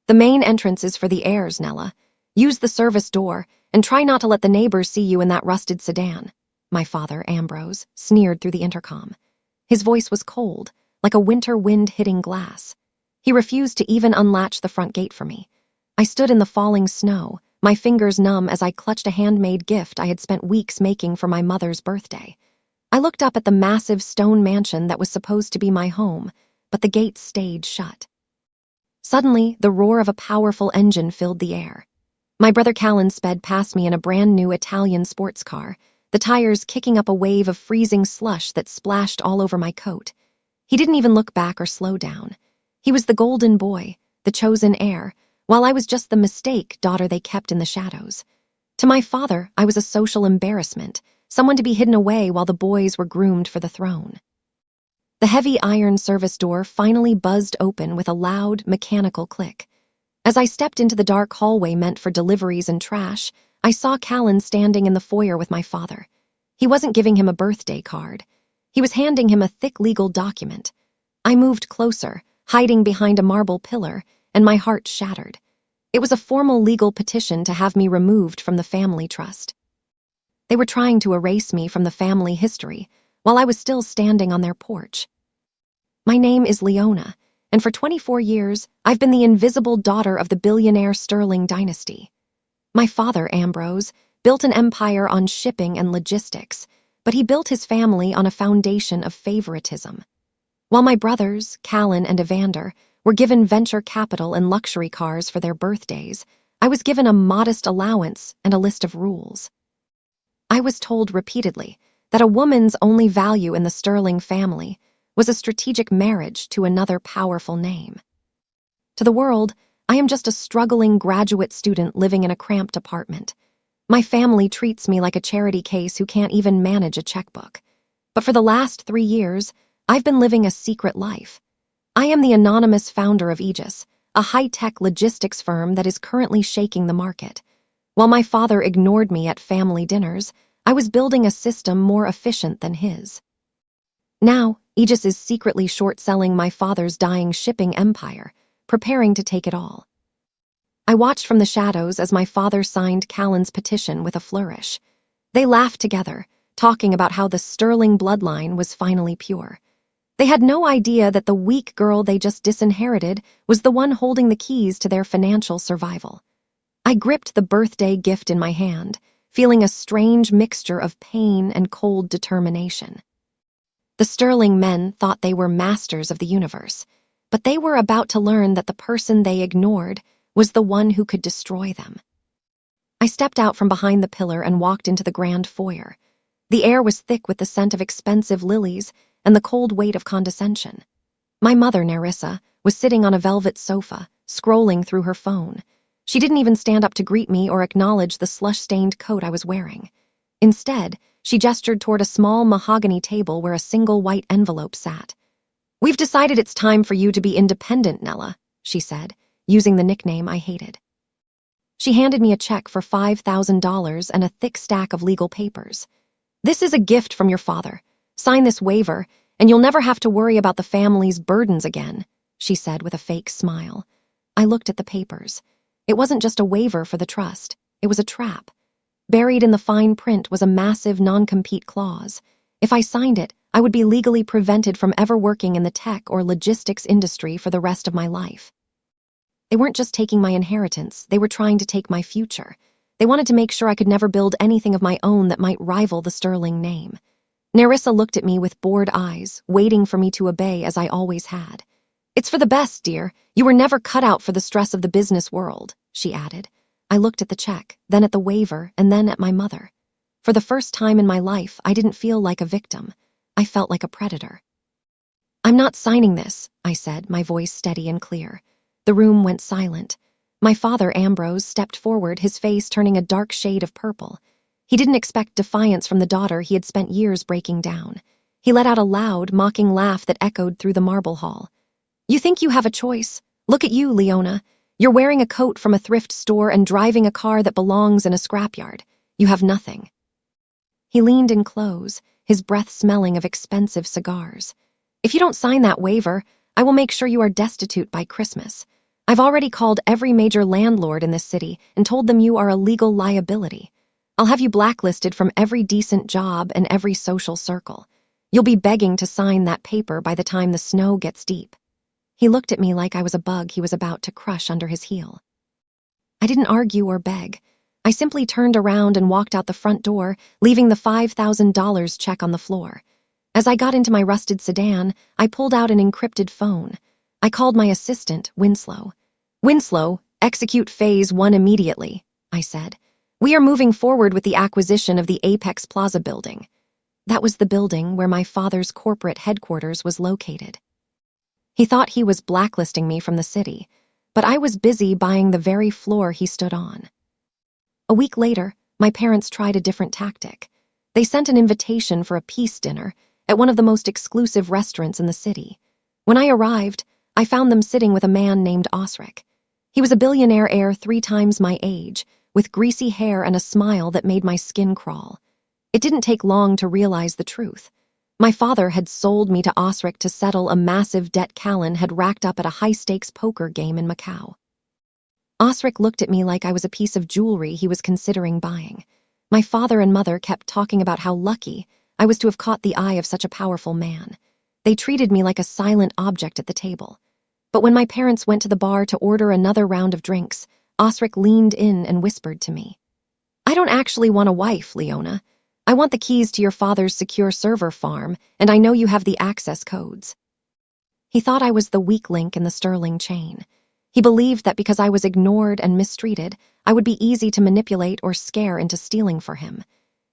The main entrance is for the heirs, Nella. Use the service door, and try not to let the neighbors see you in that rusted sedan. My father, Ambrose, sneered through the intercom. His voice was cold, like a winter wind hitting glass. He refused to even unlatch the front gate for me. I stood in the falling snow, my fingers numb as I clutched a handmade gift I had spent weeks making for my mother's birthday. I looked up at the massive stone mansion that was supposed to be my home, but the gates stayed shut. Suddenly, the roar of a powerful engine filled the air. My brother Callan sped past me in a brand-new Italian sports car, the tires kicking up a wave of freezing slush that splashed all over my coat. He didn't even look back or slow down. He was the golden boy, the chosen heir, while I was just the mistake daughter they kept in the shadows. To my father, I was a social embarrassment, someone to be hidden away while the boys were groomed for the throne. The heavy iron service door finally buzzed open with a loud, mechanical click. As I stepped into the dark hallway meant for deliveries and trash, I saw Callan standing in the foyer with my father. He wasn't giving him a birthday card. He was handing him a thick legal document. I moved closer, hiding behind a marble pillar, and my heart shattered. It was a formal legal petition to have me removed from the family trust. They were trying to erase me from the family history, while I was still standing on their porch. My name is Leona, and for 24 years, I've been the invisible daughter of the billionaire Sterling dynasty. My father, Ambrose, built an empire on shipping and logistics, but he built his family on a foundation of favoritism. While my brothers, Callan and Evander, were given venture capital and luxury cars for their birthdays, I was given a modest allowance and a list of rules. I was told repeatedly that a woman's only value in the Sterling family was a strategic marriage to another powerful name. To the world, I am just a struggling graduate student living in a cramped apartment. My family treats me like a charity case who can't even manage a checkbook. But for the last 3 years, I've been living a secret life. I am the anonymous founder of Aegis, a high-tech logistics firm that is currently shaking the market. While my father ignored me at family dinners, I was building a system more efficient than his. Now, Aegis is secretly short-selling my father's dying shipping empire, preparing to take it all. I watched from the shadows as my father signed Callan's petition with a flourish. They laughed together, talking about how the Sterling bloodline was finally pure. They had no idea that the weak girl they just disinherited was the one holding the keys to their financial survival. I gripped the birthday gift in my hand, feeling a strange mixture of pain and cold determination. The Sterling men thought they were masters of the universe, but they were about to learn that the person they ignored was the one who could destroy them. I stepped out from behind the pillar and walked into the grand foyer. The air was thick with the scent of expensive lilies and the cold weight of condescension. My mother, Nerissa, was sitting on a velvet sofa, scrolling through her phone. She didn't even stand up to greet me or acknowledge the slush-stained coat I was wearing. Instead, she gestured toward a small mahogany table where a single white envelope sat. "We've decided it's time for you to be independent, Nella," she said, using the nickname I hated. She handed me a check for $5,000 and a thick stack of legal papers. "This is a gift from your father. Sign this waiver, and you'll never have to worry about the family's burdens again," she said with a fake smile. I looked at the papers. It wasn't just a waiver for the trust. It was a trap. Buried in the fine print was a massive non-compete clause. If I signed it, I would be legally prevented from ever working in the tech or logistics industry for the rest of my life. They weren't just taking my inheritance, they were trying to take my future. They wanted to make sure I could never build anything of my own that might rival the Sterling name. Nerissa looked at me with bored eyes, waiting for me to obey as I always had. "It's for the best, dear. You were never cut out for the stress of the business world," she added. I looked at the check, then at the waiver, and then at my mother. For the first time in my life, I didn't feel like a victim. I felt like a predator. "I'm not signing this," I said, my voice steady and clear. The room went silent. My father, Ambrose, stepped forward, his face turning a dark shade of purple. He didn't expect defiance from the daughter he had spent years breaking down. He let out a loud, mocking laugh that echoed through the marble hall. "You think you have a choice? Look at you, Leona. You're wearing a coat from a thrift store and driving a car that belongs in a scrapyard. You have nothing." He leaned in close, his breath smelling of expensive cigars. "If you don't sign that waiver, I will make sure you are destitute by Christmas. I've already called every major landlord in this city and told them you are a legal liability. I'll have you blacklisted from every decent job and every social circle. You'll be begging to sign that paper by the time the snow gets deep." He looked at me like I was a bug he was about to crush under his heel. I didn't argue or beg. I simply turned around and walked out the front door, leaving the $5,000 check on the floor. As I got into my rusted sedan, I pulled out an encrypted phone. I called my assistant, Winslow. "Winslow, execute Phase 1 immediately," I said. "We are moving forward with the acquisition of the Apex Plaza building." That was the building where my father's corporate headquarters was located. He thought he was blacklisting me from the city, but I was busy buying the very floor he stood on. A week later, my parents tried a different tactic. They sent an invitation for a peace dinner at one of the most exclusive restaurants in the city. When I arrived, I found them sitting with a man named Osric. He was a billionaire heir 3 times my age, with greasy hair and a smile that made my skin crawl. It didn't take long to realize the truth. My father had sold me to Osric to settle a massive debt Callan had racked up at a high-stakes poker game in Macau. Osric looked at me like I was a piece of jewelry he was considering buying. My father and mother kept talking about how lucky I was to have caught the eye of such a powerful man. They treated me like a silent object at the table. But when my parents went to the bar to order another round of drinks, Osric leaned in and whispered to me, "I don't actually want a wife, Leona. I want the keys to your father's secure server farm, and I know you have the access codes." He thought I was the weak link in the Sterling chain. He believed that because I was ignored and mistreated, I would be easy to manipulate or scare into stealing for him.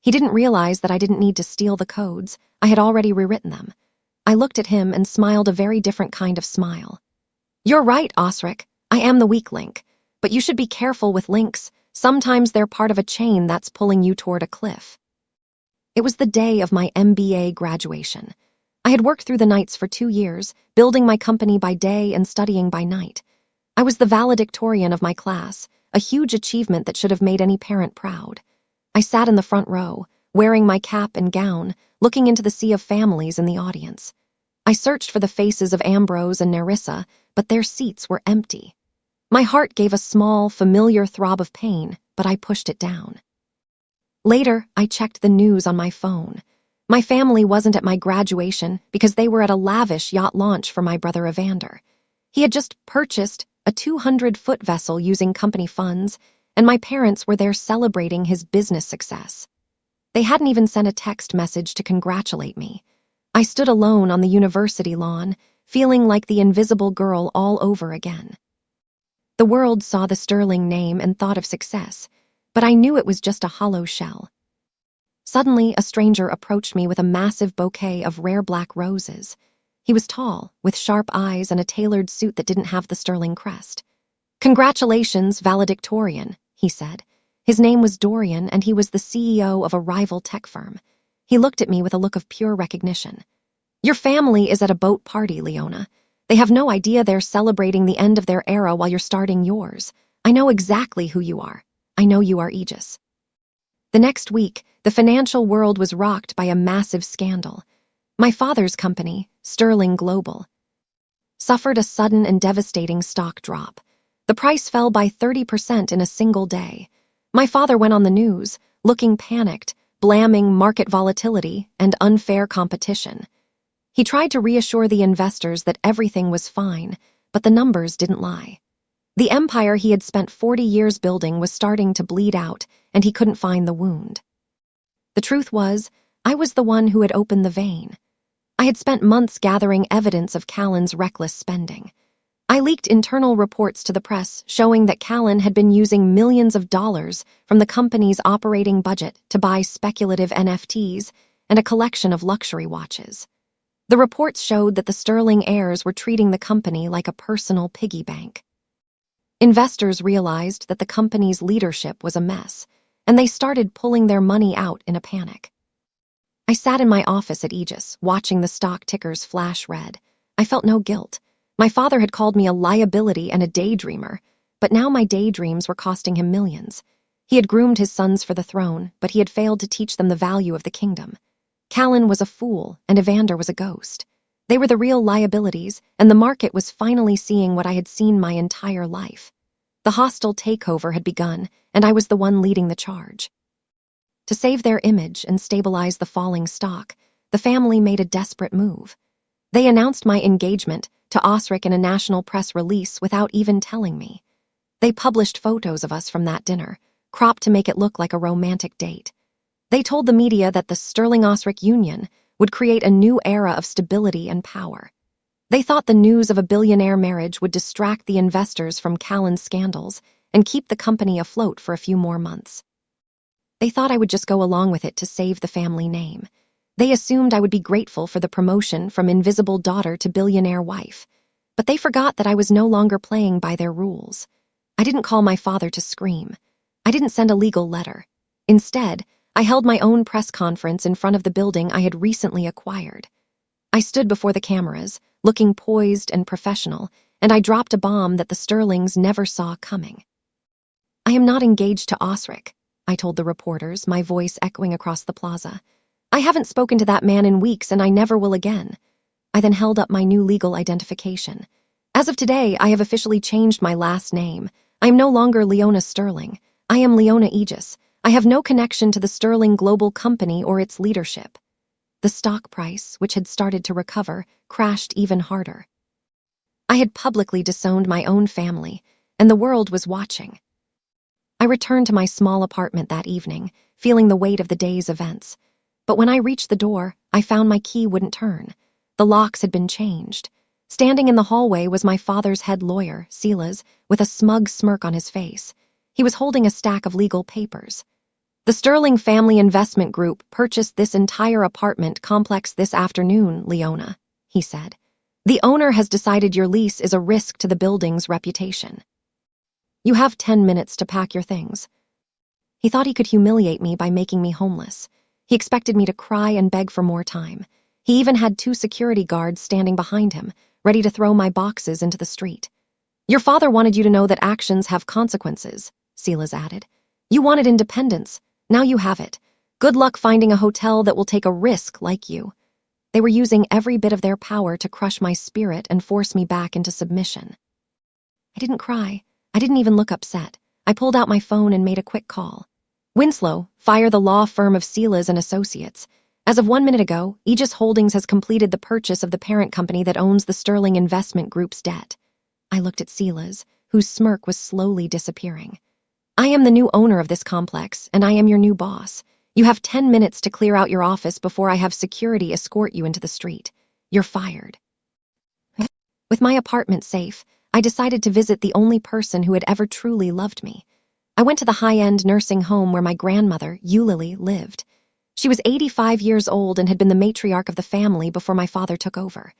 He didn't realize that I didn't need to steal the codes. I had already rewritten them. I looked at him and smiled a very different kind of smile. "You're right, Osric. I am the weak link. But you should be careful with links. Sometimes they're part of a chain that's pulling you toward a cliff." It was the day of my MBA graduation. I had worked through the nights for 2 years, building my company by day and studying by night. I was the valedictorian of my class, a huge achievement that should have made any parent proud. I sat in the front row, wearing my cap and gown, looking into the sea of families in the audience. I searched for the faces of Ambrose and Nerissa, but their seats were empty. My heart gave a small, familiar throb of pain, but I pushed it down. Later, I checked the news on my phone. My family wasn't at my graduation because they were at a lavish yacht launch for my brother Evander. He had just purchased a 200-foot vessel using company funds, and my parents were there celebrating his business success. They hadn't even sent a text message to congratulate me. I stood alone on the university lawn, feeling like the invisible girl all over again. The world saw the Sterling name and thought of success, but I knew it was just a hollow shell. Suddenly, a stranger approached me with a massive bouquet of rare black roses. He was tall, with sharp eyes and a tailored suit that didn't have the Sterling crest. "Congratulations, valedictorian," he said. His name was Dorian, and he was the CEO of a rival tech firm. He looked at me with a look of pure recognition. "Your family is at a boat party, Leona. They have no idea they're celebrating the end of their era while you're starting yours. I know exactly who you are. I know you are Aegis." The next week, the financial world was rocked by a massive scandal. My father's company, Sterling Global, suffered a sudden and devastating stock drop. The price fell by 30% in a single day. My father went on the news, looking panicked, blaming market volatility and unfair competition. He tried to reassure the investors that everything was fine, but the numbers didn't lie. The empire he had spent 40 years building was starting to bleed out, and he couldn't find the wound. The truth was, I was the one who had opened the vein. I had spent months gathering evidence of Callan's reckless spending. I leaked internal reports to the press showing that Callan had been using millions of dollars from the company's operating budget to buy speculative NFTs and a collection of luxury watches. The reports showed that the Sterling heirs were treating the company like a personal piggy bank. Investors realized that the company's leadership was a mess, and they started pulling their money out in a panic. I sat in my office at Aegis, watching the stock tickers flash red. I felt no guilt. My father had called me a liability and a daydreamer, but now my daydreams were costing him millions. He had groomed his sons for the throne, but he had failed to teach them the value of the kingdom. Callan was a fool, and Evander was a ghost. They were the real liabilities, and the market was finally seeing what I had seen my entire life. The hostile takeover had begun, and I was the one leading the charge. To save their image and stabilize the falling stock, the family made a desperate move. They announced my engagement to Osric in a national press release without even telling me. They published photos of us from that dinner, cropped to make it look like a romantic date. They told the media that the Sterling-Osric union would create a new era of stability and power. They thought the news of a billionaire marriage would distract the investors from Callan's scandals and keep the company afloat for a few more months. They thought I would just go along with it to save the family name. They assumed I would be grateful for the promotion from invisible daughter to billionaire wife. But they forgot that I was no longer playing by their rules. I didn't call my father to scream. I didn't send a legal letter. Instead, I held my own press conference in front of the building I had recently acquired. I stood before the cameras, looking poised and professional, and I dropped a bomb that the Sterlings never saw coming. "I am not engaged to Osric," I told the reporters, my voice echoing across the plaza. "I haven't spoken to that man in weeks, and I never will again." I then held up my new legal identification. "As of today, I have officially changed my last name. I am no longer Leona Sterling. I am Leona Aegis. I have no connection to the Sterling Global Company or its leadership." The stock price, which had started to recover, crashed even harder. I had publicly disowned my own family, and the world was watching. I returned to my small apartment that evening, feeling the weight of the day's events. But when I reached the door, I found my key wouldn't turn. The locks had been changed. Standing in the hallway was my father's head lawyer, Silas, with a smug smirk on his face. He was holding a stack of legal papers. "The Sterling Family Investment Group purchased this entire apartment complex this afternoon, Leona," he said. "The owner has decided your lease is a risk to the building's reputation. You have 10 minutes to pack your things." He thought he could humiliate me by making me homeless. He expected me to cry and beg for more time. He even had 2 security guards standing behind him, ready to throw my boxes into the street. "Your father wanted you to know that actions have consequences," Silas added. "You wanted independence. Now you have it. Good luck finding a hotel that will take a risk like you." They were using every bit of their power to crush my spirit and force me back into submission. I didn't cry. I didn't even look upset. I pulled out my phone and made a quick call. "Winslow, fire the law firm of Silas and Associates. As of 1 minute ago, Aegis Holdings has completed the purchase of the parent company that owns the Sterling Investment Group's debt." I looked at Silas, whose smirk was slowly disappearing. "I am the new owner of this complex, and I am your new boss. You have 10 minutes to clear out your office before I have security escort you into the street. You're fired." With my apartment safe, I decided to visit the only person who had ever truly loved me. I went to the high-end nursing home where my grandmother, Eulalie, lived. She was 85 years old and had been the matriarch of the family before my father took over.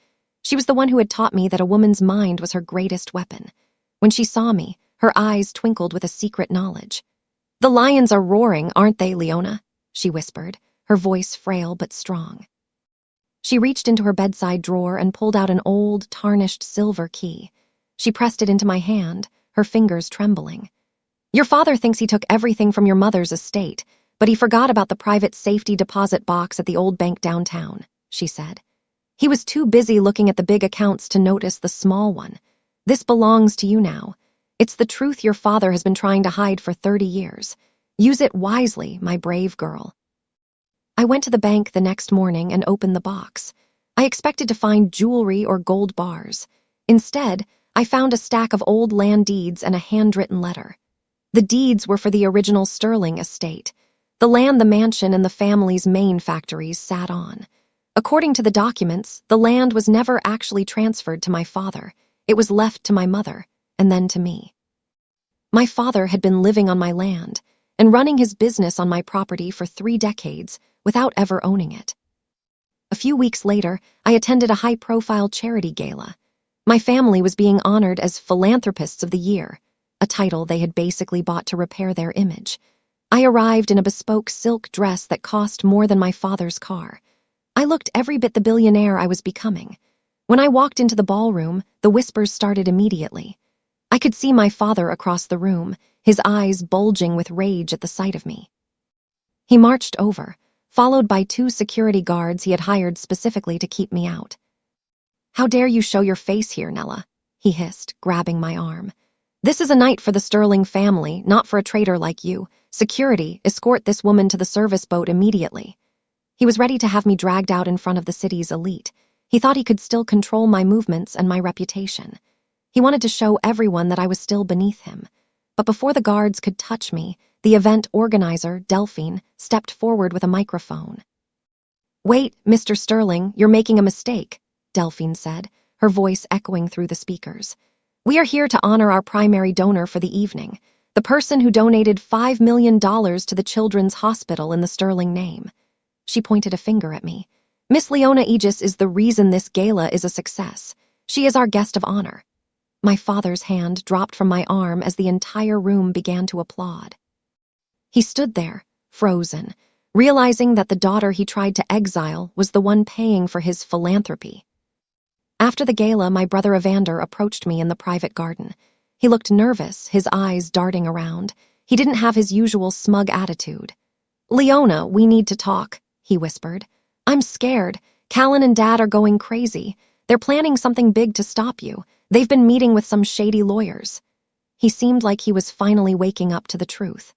She was the one who had taught me that a woman's mind was her greatest weapon. When she saw me, her eyes twinkled with a secret knowledge. "The lions are roaring, aren't they, Leona?" she whispered, her voice frail but strong. She reached into her bedside drawer and pulled out an old, tarnished silver key. She pressed it into my hand, her fingers trembling. "Your father thinks he took everything from your mother's estate, but he forgot about the private safety deposit box at the old bank downtown," she said. "He was too busy looking at the big accounts to notice the small one. This belongs to you now. It's the truth your father has been trying to hide for 30 years. Use it wisely, my brave girl." I went to the bank the next morning and opened the box. I expected to find jewelry or gold bars. Instead, I found a stack of old land deeds and a handwritten letter. The deeds were for the original Sterling estate, the land the mansion and the family's main factories sat on. According to the documents, the land was never actually transferred to my father. It was left to my mother, and then to me. My father had been living on my land and running his business on my property for 3 decades without ever owning it. A few weeks later, I attended a high-profile charity gala. My family was being honored as Philanthropists of the Year, a title they had basically bought to repair their image. I arrived in a bespoke silk dress that cost more than my father's car. I looked every bit the billionaire I was becoming. When I walked into the ballroom, the whispers started immediately. I could see my father across the room, his eyes bulging with rage at the sight of me. He marched over, followed by 2 security guards he had hired specifically to keep me out. "How dare you show your face here, Nella?" he hissed, grabbing my arm. "This is a night for the Sterling family, not for a traitor like you. Security, escort this woman to the service boat immediately." He was ready to have me dragged out in front of the city's elite. He thought he could still control my movements and my reputation. He wanted to show everyone that I was still beneath him. But before the guards could touch me, the event organizer, Delphine, stepped forward with a microphone. "Wait, Mr. Sterling, you're making a mistake," Delphine said, her voice echoing through the speakers. "We are here to honor our primary donor for the evening, the person who donated $5 million to the Children's Hospital in the Sterling name." She pointed a finger at me. "Miss Leona Aegis is the reason this gala is a success. She is our guest of honor." My father's hand dropped from my arm as the entire room began to applaud. He stood there, frozen, realizing that the daughter he tried to exile was the one paying for his philanthropy. After the gala, my brother Evander approached me in the private garden. He looked nervous, his eyes darting around. He didn't have his usual smug attitude. "Leona, we need to talk," he whispered. "I'm scared. Callan and Dad are going crazy. They're planning something big to stop you. They've been meeting with some shady lawyers." He seemed like he was finally waking up to the truth.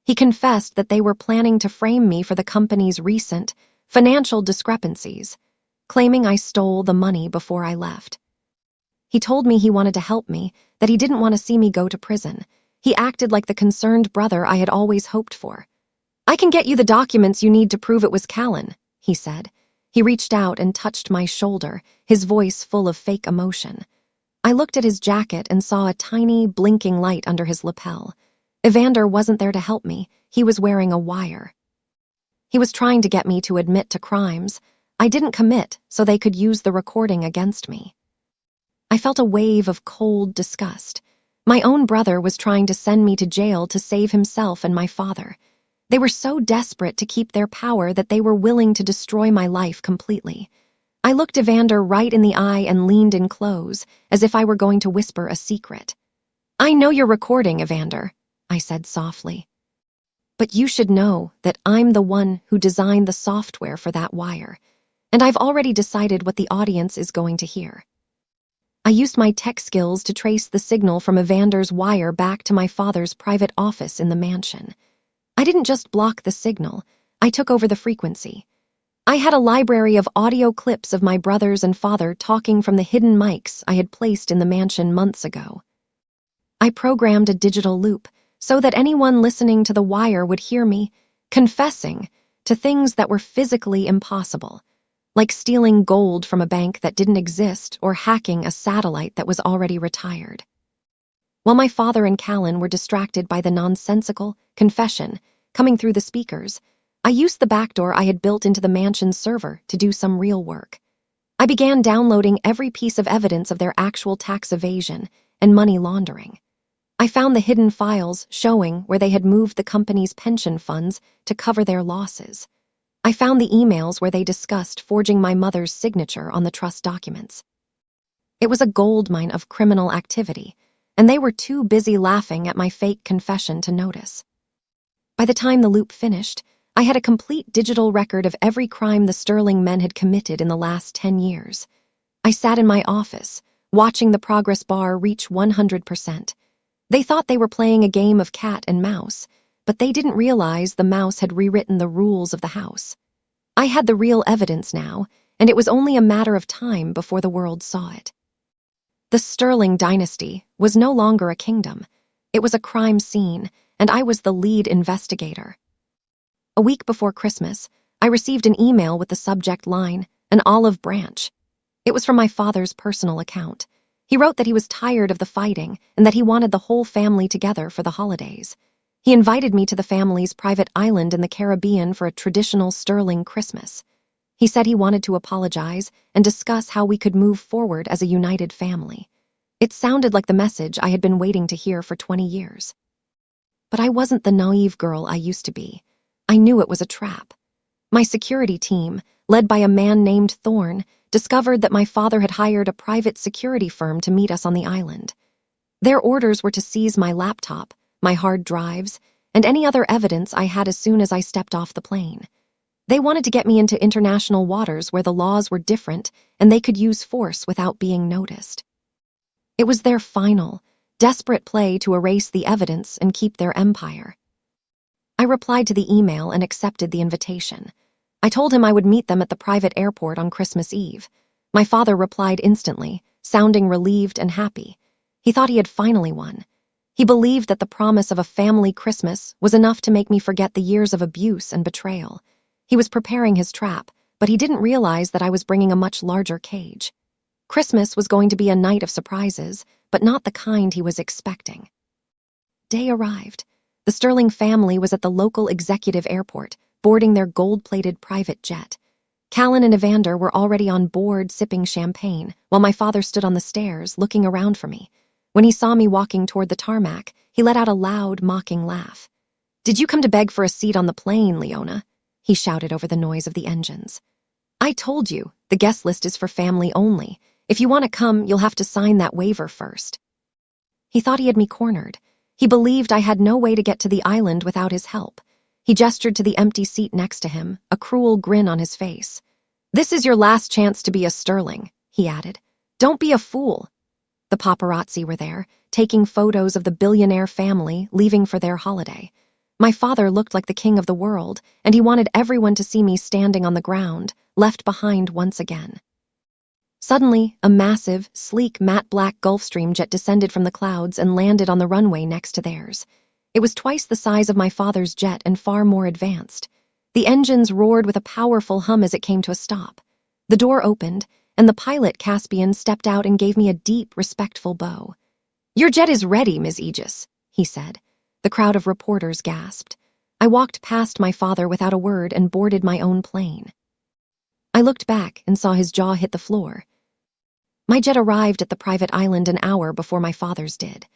He confessed that they were planning to frame me for the company's recent financial discrepancies, claiming I stole the money before I left. He told me he wanted to help me, that he didn't want to see me go to prison. He acted like the concerned brother I had always hoped for. "I can get you the documents you need to prove it was Callan," he said. He reached out and touched my shoulder, his voice full of fake emotion. I looked at his jacket and saw a tiny, blinking light under his lapel. Evander wasn't there to help me. He was wearing a wire. He was trying to get me to admit to crimes I didn't commit so they could use the recording against me. I felt a wave of cold disgust. My own brother was trying to send me to jail to save himself and my father. They were so desperate to keep their power that they were willing to destroy my life completely. I looked Evander right in the eye and leaned in close, as if I were going to whisper a secret. "I know you're recording, Evander," I said softly. "But you should know that I'm the one who designed the software for that wire, and I've already decided what the audience is going to hear." I used my tech skills to trace the signal from Evander's wire back to my father's private office in the mansion. I didn't just block the signal, I took over the frequency. I had a library of audio clips of my brothers and father talking from the hidden mics I had placed in the mansion months ago. I programmed a digital loop so that anyone listening to the wire would hear me confessing to things that were physically impossible, like stealing gold from a bank that didn't exist or hacking a satellite that was already retired. While my father and Callan were distracted by the nonsensical confession coming through the speakers, I used the backdoor I had built into the mansion's server to do some real work. I began downloading every piece of evidence of their actual tax evasion and money laundering. I found the hidden files showing where they had moved the company's pension funds to cover their losses. I found the emails where they discussed forging my mother's signature on the trust documents. It was a goldmine of criminal activity, and they were too busy laughing at my fake confession to notice. By the time the loop finished, I had a complete digital record of every crime the Sterling men had committed in the last 10 years. I sat in my office, watching the progress bar reach 100%. They thought they were playing a game of cat and mouse, but they didn't realize the mouse had rewritten the rules of the house. I had the real evidence now, and it was only a matter of time before the world saw it. The Sterling dynasty was no longer a kingdom. It was a crime scene, and I was the lead investigator. A week before Christmas, I received an email with the subject line, "An olive branch." It was from my father's personal account. He wrote that he was tired of the fighting and that he wanted the whole family together for the holidays. He invited me to the family's private island in the Caribbean for a traditional Sterling Christmas. He said he wanted to apologize and discuss how we could move forward as a united family. It sounded like the message I had been waiting to hear for 20 years. But I wasn't the naive girl I used to be. I knew it was a trap. My security team, led by a man named Thorne, discovered that my father had hired a private security firm to meet us on the island. Their orders were to seize my laptop, my hard drives, and any other evidence I had as soon as I stepped off the plane. They wanted to get me into international waters where the laws were different and they could use force without being noticed. It was their final, desperate play to erase the evidence and keep their empire. I replied to the email and accepted the invitation. I told him I would meet them at the private airport on Christmas Eve. My father replied instantly, sounding relieved and happy. He thought he had finally won. He believed that the promise of a family Christmas was enough to make me forget the years of abuse and betrayal. He was preparing his trap, but he didn't realize that I was bringing a much larger cage. Christmas was going to be a night of surprises, but not the kind he was expecting. Day arrived. The Sterling family was at the local executive airport, boarding their gold-plated private jet. Callan and Evander were already on board sipping champagne, while my father stood on the stairs, looking around for me. When he saw me walking toward the tarmac, he let out a loud, mocking laugh. "Did you come to beg for a seat on the plane, Leona?" he shouted over the noise of the engines. "I told you, the guest list is for family only. If you want to come, you'll have to sign that waiver first." He thought he had me cornered. He believed I had no way to get to the island without his help. He gestured to the empty seat next to him, a cruel grin on his face. "This is your last chance to be a Sterling," he added. "Don't be a fool." The paparazzi were there, taking photos of the billionaire family leaving for their holiday. My father looked like the king of the world, and he wanted everyone to see me standing on the ground, left behind once again. Suddenly, a massive, sleek, matte black Gulfstream jet descended from the clouds and landed on the runway next to theirs. It was twice the size of my father's jet and far more advanced. The engines roared with a powerful hum as it came to a stop. The door opened, and the pilot, Caspian, stepped out and gave me a deep, respectful bow. "Your jet is ready, Ms. Aegis," he said. The crowd of reporters gasped. I walked past my father without a word and boarded my own plane. I looked back and saw his jaw hit the floor. My jet arrived at the private island an hour before my father's did.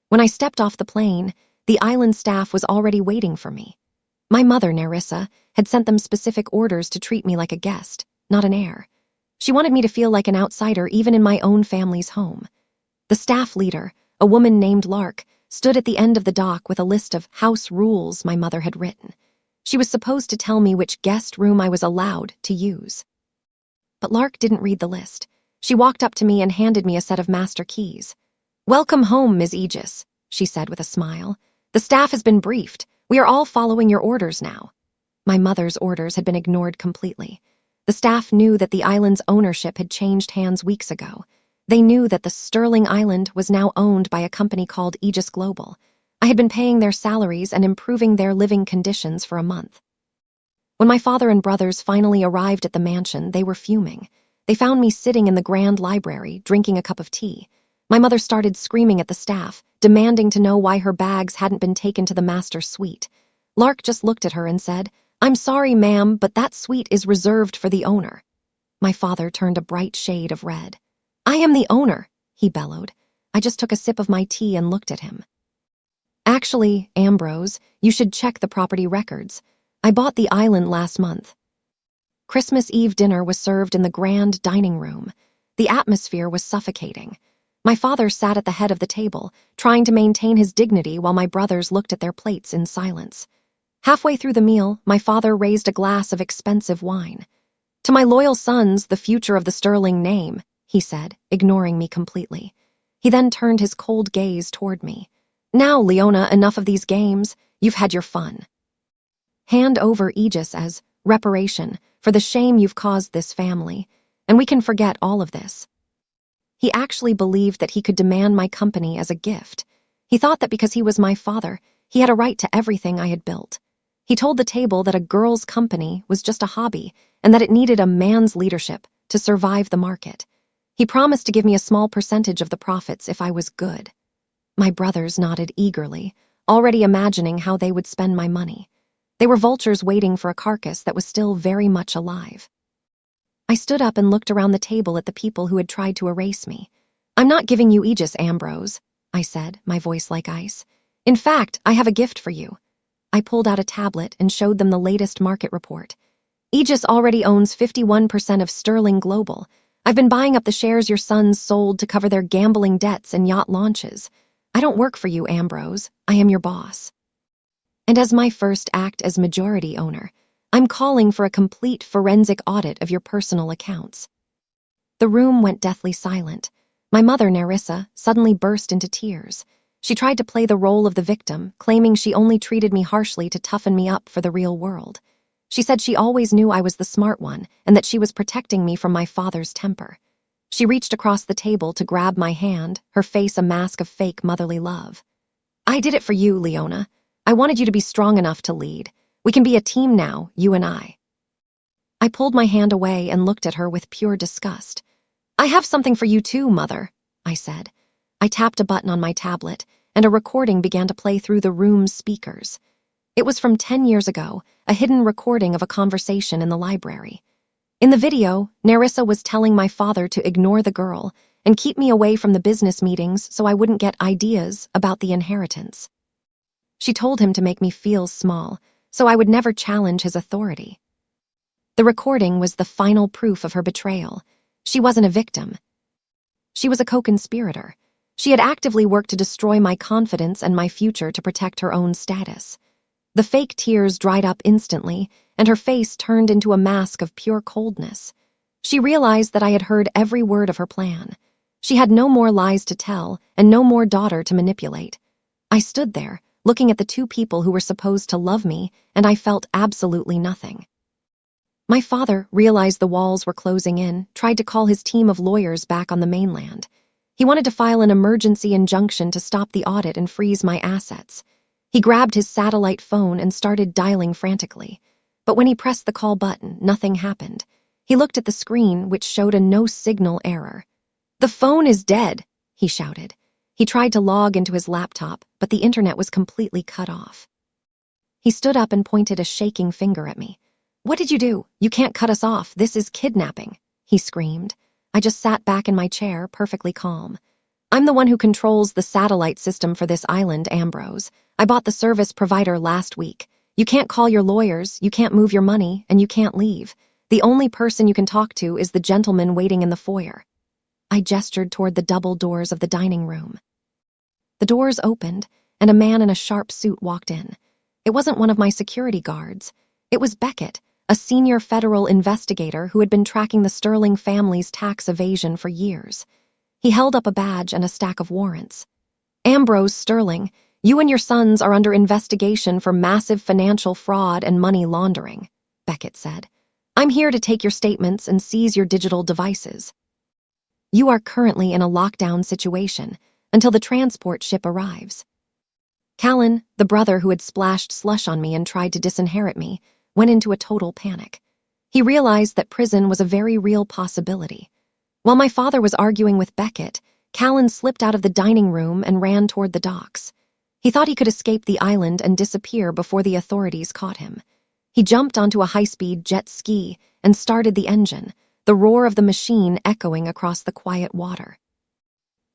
When I stepped off the plane, the island staff was already waiting for me. My mother, Nerissa, had sent them specific orders to treat me like a guest, not an heir. She wanted me to feel like an outsider even in my own family's home. The staff leader, a woman named Lark, stood at the end of the dock with a list of house rules my mother had written. She was supposed to tell me which guest room I was allowed to use. But Lark didn't read the list. She walked up to me and handed me a set of master keys. "Welcome home, Ms. Aegis," she said with a smile. "The staff has been briefed. We are all following your orders now." My mother's orders had been ignored completely. The staff knew that the island's ownership had changed hands weeks ago. They knew that the Sterling Island was now owned by a company called Aegis Global. I had been paying their salaries and improving their living conditions for a month. When my father and brothers finally arrived at the mansion, they were fuming. They found me sitting in the grand library, drinking a cup of tea. My mother started screaming at the staff, demanding to know why her bags hadn't been taken to the master suite. Lark just looked at her and said, "I'm sorry, ma'am, but that suite is reserved for the owner." My father turned a bright shade of red. "I am the owner," he bellowed. I just took a sip of my tea and looked at him. "Actually, Ambrose, you should check the property records. I bought the island last month." Christmas Eve dinner was served in the grand dining room. The atmosphere was suffocating. My father sat at the head of the table, trying to maintain his dignity while my brothers looked at their plates in silence. Halfway through the meal, my father raised a glass of expensive wine. "To my loyal sons, the future of the Sterling name," he said, ignoring me completely. He then turned his cold gaze toward me. "Now, Leona, enough of these games. You've had your fun. Hand over Aegis as reparation for the shame you've caused this family, and we can forget all of this." He actually believed that he could demand my company as a gift. He thought that because he was my father, he had a right to everything I had built. He told the table that a girl's company was just a hobby and that it needed a man's leadership to survive the market. He promised to give me a small percentage of the profits if I was good. My brothers nodded eagerly, already imagining how they would spend my money. They were vultures waiting for a carcass that was still very much alive. I stood up and looked around the table at the people who had tried to erase me. "I'm not giving you Aegis, Ambrose," I said, my voice like ice. "In fact, I have a gift for you." I pulled out a tablet and showed them the latest market report. "Aegis already owns 51% of Sterling Global. I've been buying up the shares your sons sold to cover their gambling debts and yacht launches. I don't work for you, Ambrose. I am your boss. And as my first act as majority owner, I'm calling for a complete forensic audit of your personal accounts." The room went deathly silent. My mother, Nerissa, suddenly burst into tears. She tried to play the role of the victim, claiming she only treated me harshly to toughen me up for the real world. She said she always knew I was the smart one and that she was protecting me from my father's temper. She reached across the table to grab my hand, her face a mask of fake motherly love. "I did it for you, Leona. I wanted you to be strong enough to lead. We can be a team now, you and I." I pulled my hand away and looked at her with pure disgust. "I have something for you too, Mother," I said. I tapped a button on my tablet, and a recording began to play through the room's speakers. It was from 10 years ago, a hidden recording of a conversation in the library. In the video, Nerissa was telling my father to ignore the girl and keep me away from the business meetings so I wouldn't get ideas about the inheritance. She told him to make me feel small, so I would never challenge his authority. The recording was the final proof of her betrayal. She wasn't a victim. She was a co-conspirator. She had actively worked to destroy my confidence and my future to protect her own status. The fake tears dried up instantly, and her face turned into a mask of pure coldness. She realized that I had heard every word of her plan. She had no more lies to tell and no more daughter to manipulate. I stood there, looking at the two people who were supposed to love me, and I felt absolutely nothing. My father realized the walls were closing in, tried to call his team of lawyers back on the mainland. He wanted to file an emergency injunction to stop the audit and freeze my assets. He grabbed his satellite phone and started dialing frantically. But when he pressed the call button, nothing happened. He looked at the screen, which showed a no-signal error. "The phone is dead," he shouted. He tried to log into his laptop, but the internet was completely cut off. He stood up and pointed a shaking finger at me. "What did you do? You can't cut us off. This is kidnapping," he screamed. I just sat back in my chair, perfectly calm. "I'm the one who controls the satellite system for this island, Ambrose. I bought the service provider last week. You can't call your lawyers, you can't move your money, and you can't leave. The only person you can talk to is the gentleman waiting in the foyer." I gestured toward the double doors of the dining room. The doors opened, and a man in a sharp suit walked in. It wasn't one of my security guards. It was Beckett, a senior federal investigator who had been tracking the Sterling family's tax evasion for years. He held up a badge and a stack of warrants. "Ambrose Sterling, you and your sons are under investigation for massive financial fraud and money laundering," Beckett said. "I'm here to take your statements and seize your digital devices. You are currently in a lockdown situation until the transport ship arrives." Callan, the brother who had splashed slush on me and tried to disinherit me, went into a total panic. He realized that prison was a very real possibility. While my father was arguing with Beckett, Callan slipped out of the dining room and ran toward the docks. He thought he could escape the island and disappear before the authorities caught him. He jumped onto a high-speed jet ski and started the engine, the roar of the machine echoing across the quiet water.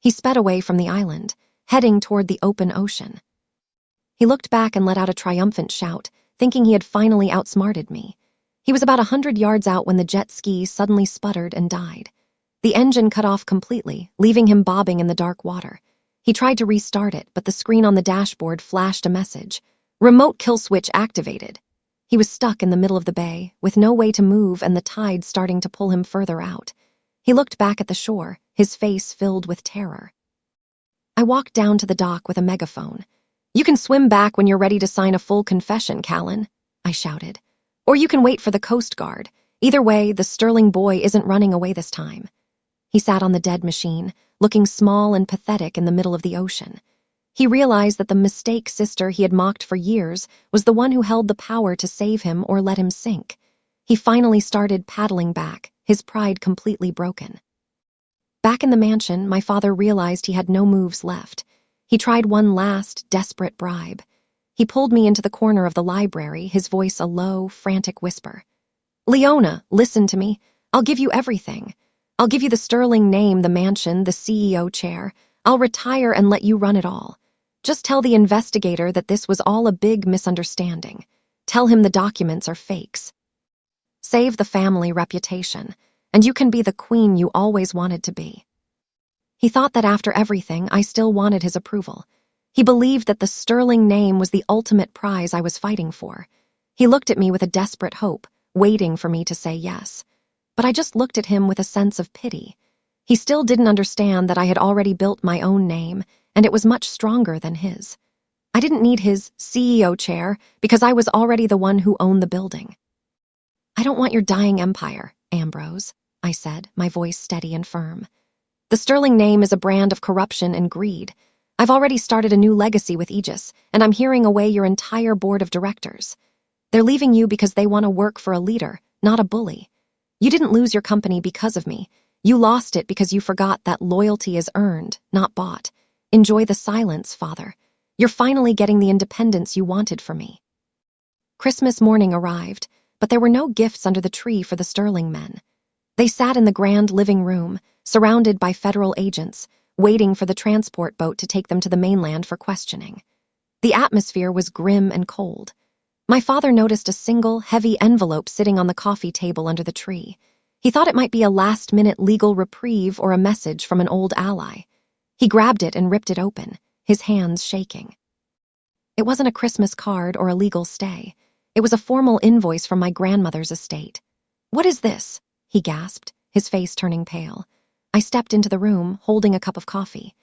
He sped away from the island, heading toward the open ocean. He looked back and let out a triumphant shout, thinking he had finally outsmarted me. He was about 100 yards out when the jet ski suddenly sputtered and died. The engine cut off completely, leaving him bobbing in the dark water. He tried to restart it, but the screen on the dashboard flashed a message. "Remote kill switch activated." He was stuck in the middle of the bay, with no way to move and the tide starting to pull him further out. He looked back at the shore, his face filled with terror. I walked down to the dock with a megaphone. "You can swim back when you're ready to sign a full confession, Callan," I shouted. "Or you can wait for the Coast Guard. Either way, the Sterling boy isn't running away this time." He sat on the dead machine, looking small and pathetic in the middle of the ocean. He realized that the mistake sister he had mocked for years was the one who held the power to save him or let him sink. He finally started paddling back, his pride completely broken. Back in the mansion, my father realized he had no moves left. He tried one last, desperate bribe. He pulled me into the corner of the library, his voice a low, frantic whisper. "Leona, listen to me. I'll give you everything. I'll give you the Sterling name, the mansion, the CEO chair. I'll retire and let you run it all. Just tell the investigator that this was all a big misunderstanding. Tell him the documents are fakes. Save the family reputation, and you can be the queen you always wanted to be." He thought that after everything, I still wanted his approval. He believed that the Sterling name was the ultimate prize I was fighting for. He looked at me with a desperate hope, waiting for me to say yes. But I just looked at him with a sense of pity. He still didn't understand that I had already built my own name, and it was much stronger than his. I didn't need his CEO chair because I was already the one who owned the building. "I don't want your dying empire, Ambrose," I said, my voice steady and firm. "The Sterling name is a brand of corruption and greed. I've already started a new legacy with Aegis, and I'm hearing away your entire board of directors. They're leaving you because they want to work for a leader, not a bully. You didn't lose your company because of me. You lost it because you forgot that loyalty is earned, not bought. Enjoy the silence, Father. You're finally getting the independence you wanted from me." Christmas morning arrived, but there were no gifts under the tree for the Sterling men. They sat in the grand living room, surrounded by federal agents, waiting for the transport boat to take them to the mainland for questioning. The atmosphere was grim and cold. My father noticed a single, heavy envelope sitting on the coffee table under the tree. He thought it might be a last-minute legal reprieve or a message from an old ally. He grabbed it and ripped it open, his hands shaking. It wasn't a Christmas card or a legal stay. It was a formal invoice from my grandmother's estate. "What is this?" he gasped, his face turning pale. I stepped into the room, holding a cup of coffee.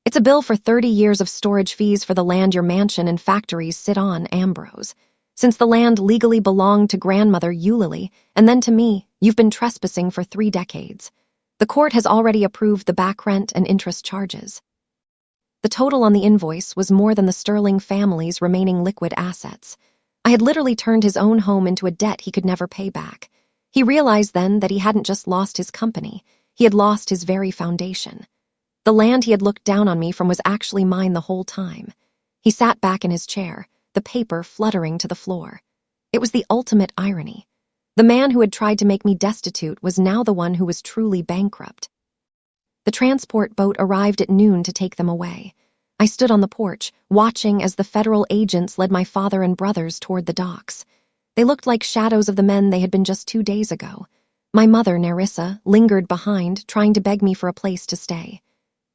"It's a bill for 30 years of storage fees for the land your mansion and factories sit on, Ambrose. Since the land legally belonged to grandmother Eulalie, and then to me, you've been trespassing for 3 decades. The court has already approved the back rent and interest charges." The total on the invoice was more than the Sterling family's remaining liquid assets. I had literally turned his own home into a debt he could never pay back. He realized then that he hadn't just lost his company, he had lost his very foundation. The land he had looked down on me from was actually mine the whole time. He sat back in his chair, the paper fluttering to the floor. It was the ultimate irony. The man who had tried to make me destitute was now the one who was truly bankrupt. The transport boat arrived at noon to take them away. I stood on the porch, watching as the federal agents led my father and brothers toward the docks. They looked like shadows of the men they had been just 2 days ago. My mother, Nerissa, lingered behind, trying to beg me for a place to stay.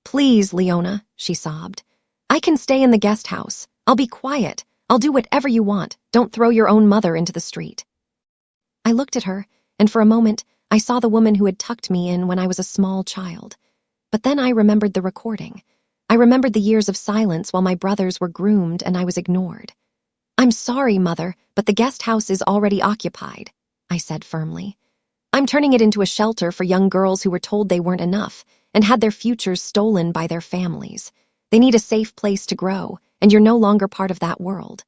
"Please, Leona," she sobbed. "I can stay in the guest house. I'll be quiet. I'll do whatever you want. Don't throw your own mother into the street." I looked at her, and for a moment, I saw the woman who had tucked me in when I was a small child. But then I remembered the recording. I remembered the years of silence while my brothers were groomed and I was ignored. "I'm sorry, Mother, but the guest house is already occupied," I said firmly. "I'm turning it into a shelter for young girls who were told they weren't enough and had their futures stolen by their families. They need a safe place to grow, and you're no longer part of that world."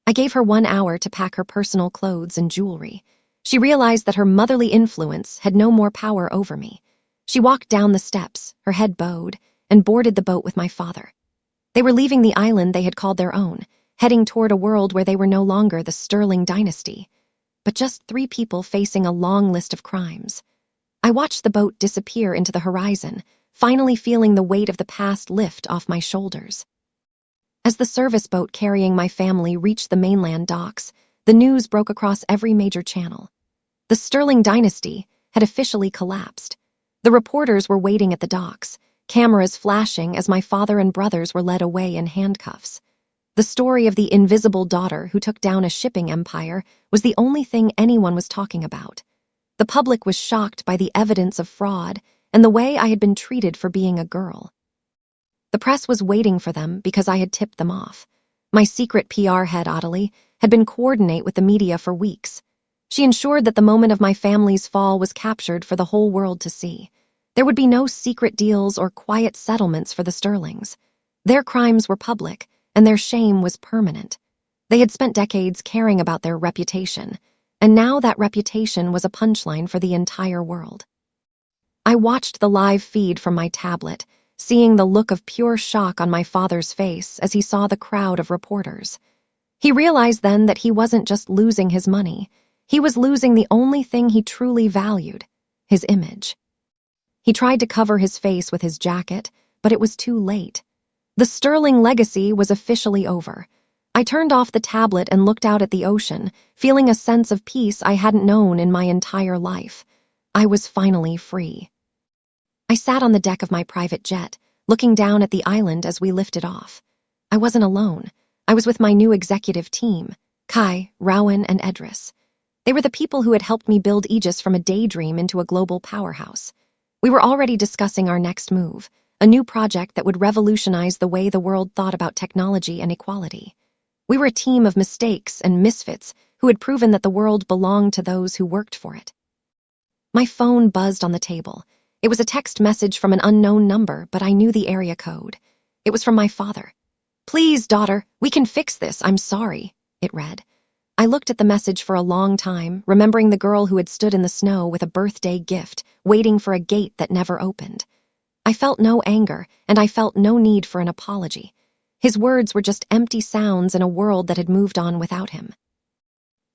I gave her 1 hour to pack her personal clothes and jewelry. She realized that her motherly influence had no more power over me. She walked down the steps, her head bowed, and boarded the boat with my father. They were leaving the island they had called their own, heading toward a world where they were no longer the Sterling dynasty, but just 3 people facing a long list of crimes. I watched the boat disappear into the horizon, finally feeling the weight of the past lift off my shoulders. As the service boat carrying my family reached the mainland docks, the news broke across every major channel. The Sterling dynasty had officially collapsed. The reporters were waiting at the docks, cameras flashing as my father and brothers were led away in handcuffs. The story of the invisible daughter who took down a shipping empire was the only thing anyone was talking about. The public was shocked by the evidence of fraud and the way I had been treated for being a girl. The press was waiting for them because I had tipped them off. My secret PR head, Ottilie, had been coordinate with the media for weeks. She ensured that the moment of my family's fall was captured for the whole world to see. There would be no secret deals or quiet settlements for the Sterlings. Their crimes were public, and their shame was permanent. They had spent decades caring about their reputation, and now that reputation was a punchline for the entire world. I watched the live feed from my tablet, seeing the look of pure shock on my father's face as he saw the crowd of reporters. He realized then that he wasn't just losing his money, he was losing the only thing he truly valued, his image. He tried to cover his face with his jacket, but it was too late. The Sterling legacy was officially over. I turned off the tablet and looked out at the ocean, feeling a sense of peace I hadn't known in my entire life. I was finally free. I sat on the deck of my private jet, looking down at the island as we lifted off. I wasn't alone. I was with my new executive team, Kai, Rowan, and Edris. They were the people who had helped me build Aegis from a daydream into a global powerhouse. We were already discussing our next move, a new project that would revolutionize the way the world thought about technology and equality. We were a team of mistakes and misfits who had proven that the world belonged to those who worked for it. My phone buzzed on the table. It was a text message from an unknown number, but I knew the area code. It was from my father. "Please, daughter, we can fix this, I'm sorry," it read. I looked at the message for a long time, remembering the girl who had stood in the snow with a birthday gift, waiting for a gate that never opened. I felt no anger, and I felt no need for an apology. His words were just empty sounds in a world that had moved on without him.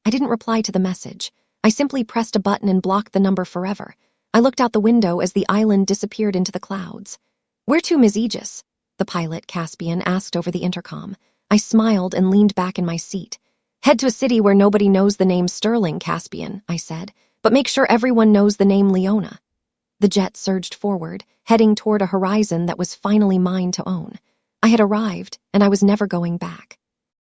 I didn't reply to the message. I simply pressed a button and blocked the number forever. I looked out the window as the island disappeared into the clouds. "Where to, Ms. Aegis?" the pilot, Caspian, asked over the intercom. I smiled and leaned back in my seat. "Head to a city where nobody knows the name Sterling, Caspian," I said, "but make sure everyone knows the name Leona." The jet surged forward, heading toward a horizon that was finally mine to own. I had arrived, and I was never going back.